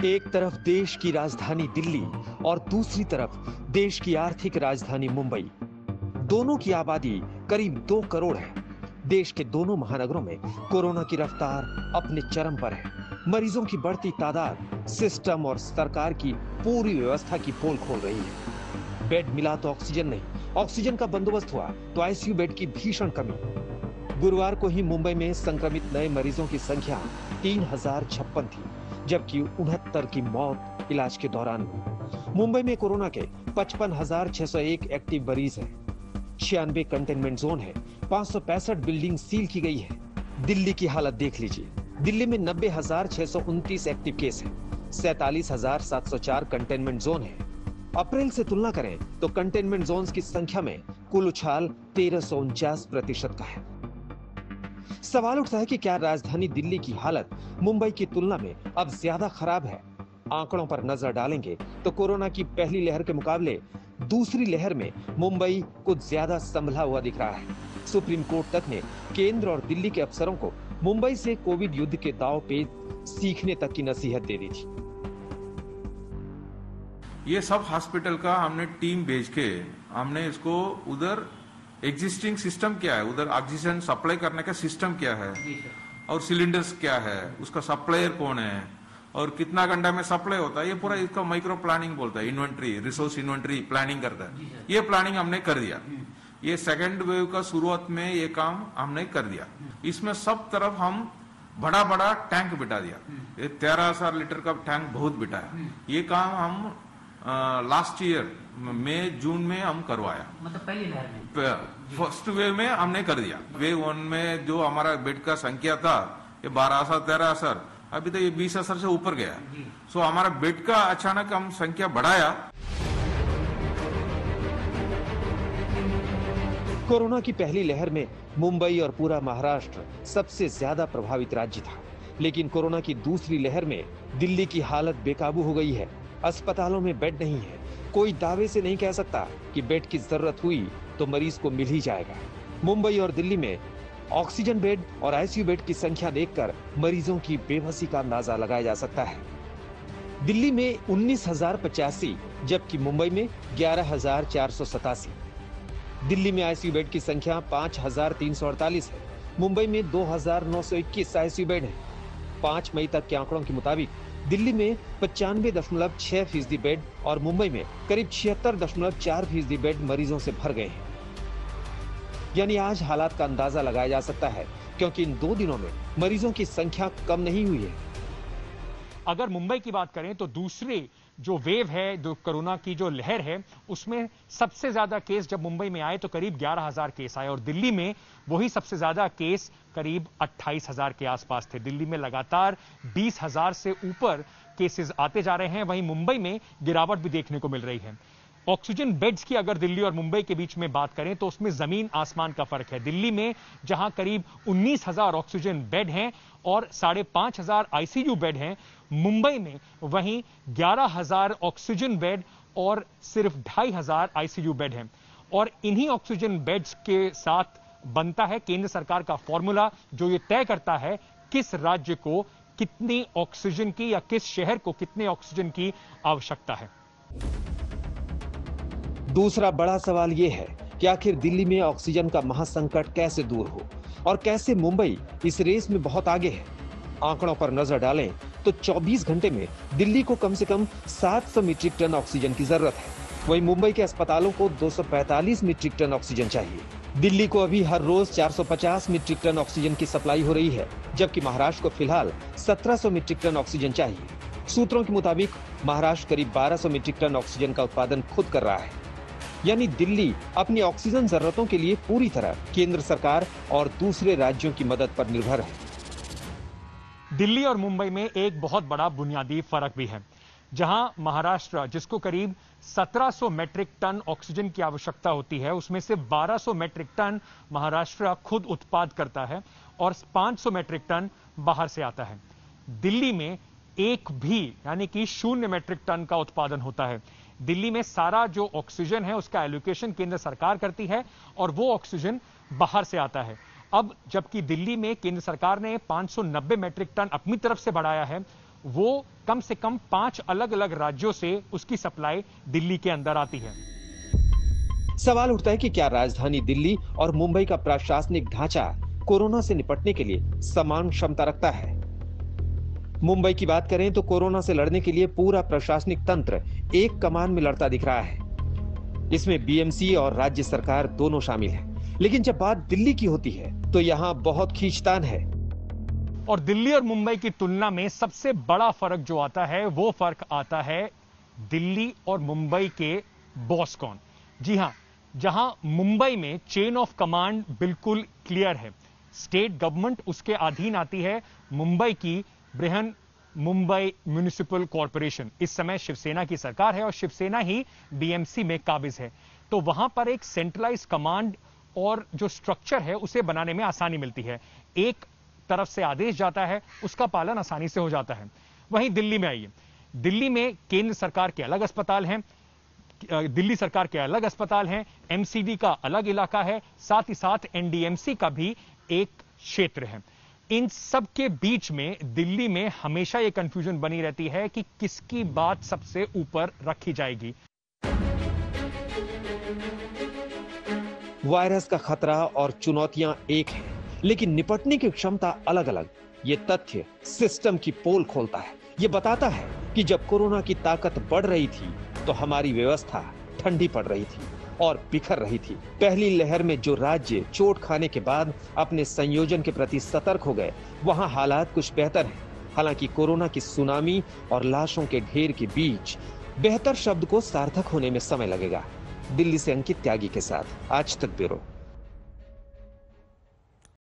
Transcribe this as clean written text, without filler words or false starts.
एक तरफ देश की राजधानी दिल्ली और दूसरी तरफ देश की आर्थिक राजधानी मुंबई। दोनों की आबादी करीब 2 करोड़ है। देश के दोनों महानगरों में कोरोना की रफ्तार अपने चरम पर है। मरीजों की बढ़ती तादाद सिस्टम और सरकार की पूरी व्यवस्था की पोल खोल रही है। बेड मिला तो ऑक्सीजन नहीं, ऑक्सीजन का बंदोबस्त हुआ तो आईसीयू बेड की भीषण कमी। गुरुवार को ही मुंबई में संक्रमित नए मरीजों की संख्या 3056 थी, जबकि 69 की मौत इलाज के दौरान हुई। मुंबई में कोरोना के 55,601 एक्टिव मरीज हैं। 96 कंटेनमेंट जोन है, 565 बिल्डिंग सील की गई है। दिल्ली की हालत देख लीजिए। दिल्ली में 90,629 एक्टिव केस है, 47,704 कंटेनमेंट जोन है। अप्रैल से तुलना करें तो कंटेनमेंट जोन्स की संख्या में कुल उछाल 1349% का है। सवाल उठता है कि क्या राजधानी दिल्ली की हालत मुंबई की तुलना में अब ज्यादा खराब है? आंकड़ों पर नजर डालेंगे तो कोरोना की पहली लहर के मुकाबले दूसरी लहर में मुंबई कुछ ज्यादा संभला हुआ दिख रहा है। सुप्रीम कोर्ट तक ने केंद्र और दिल्ली के अफसरों को मुंबई से कोविड युद्ध के दांव पे सीखने तक की नसीहत दे दी थी। ये सब हॉस्पिटल का हमने टीम भेज के हमने इसको उधर एग्जिस्टिंग सिस्टम क्या है, उधर ऑक्सीजन सप्लाई करने का सिस्टम क्या है और सिलेंडर्स क्या है, उसका सप्लायर कौन है और कितना घंटा में सप्लाई होता है, ये पूरा इसका माइक्रो प्लानिंग बोलता है। इन्वेंट्री, रिसोर्स इन्वेंट्री प्लानिंग करता है। ये प्लानिंग हमने कर दिया। ये सेकेंड वेव का शुरुआत में ये काम हमने कर दिया। इसमें सब तरफ हम बड़ा बड़ा टैंक बिठा दिया। ये 13,000 लीटर का टैंक बहुत बिठाया। ये काम हम लास्ट ईयर मई जून में हम करवाया। मतलब पहली लहर में फर्स्ट वेव में हमने कर दिया। वेव 1 में जो हमारा बेड का संख्या था ये 12,000 13,000, अभी तो ये 20,000 से ऊपर गया। सो हमारा बेड का अचानक हम संख्या बढ़ाया। कोरोना की पहली लहर में मुंबई और पूरा महाराष्ट्र सबसे ज्यादा प्रभावित राज्य था, लेकिन कोरोना की दूसरी लहर में दिल्ली की हालत बेकाबू हो गई है। अस्पतालों में बेड नहीं है। कोई दावे से नहीं कह सकता कि बेड की जरूरत हुई तो मरीज को मिल ही जाएगा। मुंबई और दिल्ली में ऑक्सीजन बेड और आईसीयू बेड की संख्या देखकर मरीजों की बेबसी का अंदाजा लगाया जा सकता है। दिल्ली में 19,085 जबकि मुंबई में 11,487। दिल्ली में आईसीयू बेड की संख्या 5,348 है। मुंबई में 2,921 आईसीयू बेड है। 5 मई तक के आंकड़ों के मुताबिक दिल्ली में 95.6% बेड और मुंबई में करीब 76.4% बेड मरीजों से भर गए हैं। यानी आज हालात का अंदाजा लगाया जा सकता है, क्योंकि इन 2 दिनों में मरीजों की संख्या कम नहीं हुई है। अगर मुंबई की बात करें तो दूसरी जो वेव है, जो कोरोना की जो लहर है, उसमें सबसे ज्यादा केस जब मुंबई में आए तो करीब 11,000 केस आए और दिल्ली में वही सबसे ज्यादा केस करीब 28,000 के आसपास थे। दिल्ली में लगातार 20,000 से ऊपर केसेस आते जा रहे हैं। वहीं मुंबई में गिरावट भी देखने को मिल रही है। ऑक्सीजन बेड्स की अगर दिल्ली और मुंबई के बीच में बात करें तो उसमें जमीन आसमान का फर्क है। दिल्ली में जहां करीब 19,000 ऑक्सीजन बेड हैं और 5,500 आईसीयू बेड हैं, मुंबई में वहीं 11,000 ऑक्सीजन बेड और सिर्फ 2,500 आईसीयू बेड हैं। और इन्हीं ऑक्सीजन बेड्स के साथ बनता है केंद्र सरकार का फॉर्मूला, जो ये तय करता है किस राज्य को कितनी ऑक्सीजन की या किस शहर को कितने ऑक्सीजन की आवश्यकता है। दूसरा बड़ा सवाल यह है कि आखिर दिल्ली में ऑक्सीजन का महासंकट कैसे दूर हो और कैसे मुंबई इस रेस में बहुत आगे है। आंकड़ों पर नजर डालें तो 24 घंटे में दिल्ली को कम से कम 700 मीट्रिक टन ऑक्सीजन की जरूरत है। वहीं मुंबई के अस्पतालों को 245 मीट्रिक टन ऑक्सीजन चाहिए। दिल्ली को अभी हर रोज 450 मीट्रिक टन ऑक्सीजन की सप्लाई हो रही है, जबकि महाराष्ट्र को फिलहाल 1700 मीट्रिक टन ऑक्सीजन चाहिए। सूत्रों के मुताबिक महाराष्ट्र करीब 1200 मीट्रिक टन ऑक्सीजन का उत्पादन खुद कर रहा है। यानी दिल्ली अपनी ऑक्सीजन जरूरतों के लिए पूरी तरह केंद्र सरकार और दूसरे राज्यों की मदद पर निर्भर है। दिल्ली और मुंबई में एक बहुत बड़ा बुनियादी फर्क भी है। जहां महाराष्ट्र, जिसको करीब 1700 मैट्रिक टन ऑक्सीजन की आवश्यकता होती है, उसमें से 1200 मैट्रिक टन महाराष्ट्र खुद उत्पाद करता है और 500 मैट्रिक टन बाहर से आता है। दिल्ली में एक भी यानी कि 0 मैट्रिक टन का उत्पादन होता है। दिल्ली में सारा जो ऑक्सीजन है उसका एलोकेशन केंद्र सरकार करती है और वो ऑक्सीजन बाहर से आता है। अब जबकि दिल्ली में केंद्र सरकार ने 590 मैट्रिक टन अपनी तरफ से बढ़ाया है, वो कम से कम 5 अलग अलग राज्यों से उसकी सप्लाई दिल्ली के अंदर आती है। सवाल उठता है कि क्या राजधानी दिल्ली और मुंबई का प्रशासनिक ढांचा कोरोना से निपटने के लिए समान क्षमता रखता है? मुंबई की बात करें तो कोरोना से लड़ने के लिए पूरा प्रशासनिक तंत्र एक कमान में लड़ता दिख रहा है। इसमें बीएमसी और राज्य सरकार दोनों शामिल हैं। लेकिन जब बात दिल्ली की होती है तो यहां बहुत खींचतान है। और दिल्ली और मुंबई की तुलना में सबसे बड़ा फर्क जो आता है वो फर्क आता है दिल्ली और मुंबई के बॉस कौन। जी हां, जहां मुंबई में चेन ऑफ कमांड बिल्कुल क्लियर है, स्टेट गवर्नमेंट उसके अधीन आती है। मुंबई की बृहन मुंबई म्युनिसिपल कॉरपोरेशन इस समय शिवसेना की सरकार है और शिवसेना ही बीएमसी में काबिज है। तो वहां पर एक सेंट्रलाइज कमांड और जो स्ट्रक्चर है उसे बनाने में आसानी मिलती है। एक तरफ से आदेश जाता है, उसका पालन आसानी से हो जाता है। वहीं दिल्ली में आइए, दिल्ली में केंद्र सरकार के अलग अस्पताल हैं, दिल्ली सरकार के अलग अस्पताल हैं, एमसीडी का अलग इलाका है, साथ ही साथ एनडीएमसी का भी एक क्षेत्र है। इन सब के बीच में दिल्ली में हमेशा यह कंफ्यूजन बनी रहती है कि किसकी बात सबसे ऊपर रखी जाएगी। वायरस का खतरा और चुनौतियां एक हैं, लेकिन निपटने की क्षमता अलग अलग। ये तथ्य सिस्टम की पोल खोलता है। ये बताता है कि जब कोरोना की ताकत बढ़ रही थी तो हमारी व्यवस्था ठंडी पड़ रही थी और बिखर रही थी। पहली लहर में जो राज्य चोट खाने के बाद अपने संयोजन के प्रति सतर्क हो गए, वहां हालात कुछ बेहतर हैं। हालांकि कोरोना की सुनामी और लाशों के ढेर के बीच बेहतर शब्द को सार्थक होने में समय लगेगा। दिल्ली से अंकित त्यागी के साथ आज तक ब्यूरो।